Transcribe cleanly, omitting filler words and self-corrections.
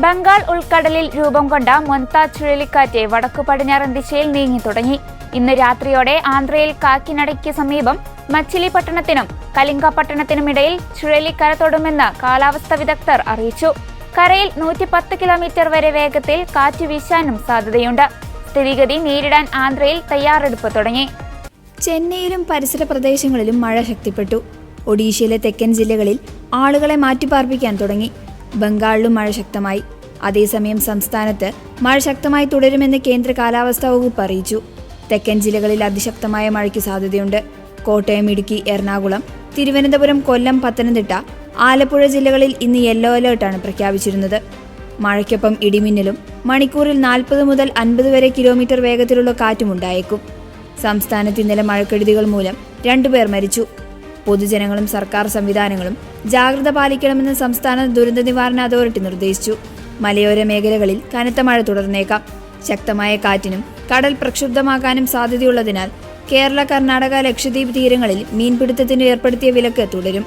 ബംഗാൾ ഉൾക്കടലിൽ രൂപം കൊണ്ട മൊന്ത ചുഴലിക്കാറ്റ് വടക്കു പടിഞ്ഞാറൻ ദിശയിൽ നീങ്ങി തുടങ്ങി. ഇന്ന് രാത്രിയോടെ ആന്ധ്രയിൽ കാക്കിനടയ്ക്ക് സമീപം മച്ചിലിപട്ടണത്തിനും കലിംഗപട്ടണത്തിനുമിടയിൽ ചുഴലിക്കര തൊടുമെന്ന് കാലാവസ്ഥാ വിദഗ്ധർ അറിയിച്ചു. കരയിൽ 110 കിലോമീറ്റർ വരെ വേഗത്തിൽ കാറ്റ് വീശാനും സാധ്യതയുണ്ട്. സ്ഥിതിഗതി നേരിടാൻ ആന്ധ്രയിൽ തയ്യാറെടുപ്പ് തുടങ്ങി. ചെന്നൈയിലും പരിസര പ്രദേശങ്ങളിലും മഴ ശക്തിപ്പെട്ടു. ഒഡീഷയിലെ തെക്കൻ ജില്ലകളിൽ ആളുകളെ മാറ്റിപ്പാർപ്പിക്കാൻ തുടങ്ങി. ബംഗാളിലും മഴ ശക്തമായി. അതേസമയം സംസ്ഥാനത്ത് മഴ ശക്തമായി തുടരുമെന്ന് കേന്ദ്ര കാലാവസ്ഥാ വകുപ്പ് അറിയിച്ചു. തെക്കൻ ജില്ലകളിൽ അതിശക്തമായ മഴയ്ക്ക് സാധ്യതയുണ്ട്. കോട്ടയം, ഇടുക്കി, എറണാകുളം, തിരുവനന്തപുരം, കൊല്ലം, പത്തനംതിട്ട, ആലപ്പുഴ ജില്ലകളിൽ ഇന്ന് യെല്ലോ അലേർട്ടാണ് പ്രഖ്യാപിച്ചിരുന്നത്. മഴയ്ക്കൊപ്പം ഇടിമിന്നലും മണിക്കൂറിൽ 40 മുതൽ 50 വരെ കിലോമീറ്റർ വേഗത്തിലുള്ള കാറ്റുമുണ്ടായേക്കും. സംസ്ഥാനത്ത് ഇന്നലെ മഴക്കെടുതികൾ മൂലം 2 പേർ മരിച്ചു. പൊതുജനങ്ങളും സർക്കാർ സംവിധാനങ്ങളും ജാഗ്രത പാലിക്കണമെന്ന് സംസ്ഥാന ദുരന്ത നിവാരണ അതോറിറ്റി നിർദ്ദേശിച്ചു. മലയോര മേഖലകളിൽ കനത്ത മഴ തുടർന്നേക്കാം. ശക്തമായ കാറ്റിനും കടൽ പ്രക്ഷുബ്ധമാകാനും സാധ്യതയുള്ളതിനാൽ കേരള, കർണാടക, ലക്ഷദ്വീപ് തീരങ്ങളിൽ മീൻപിടുത്തത്തിന് ഏർപ്പെടുത്തിയ വിലക്ക് തുടരും.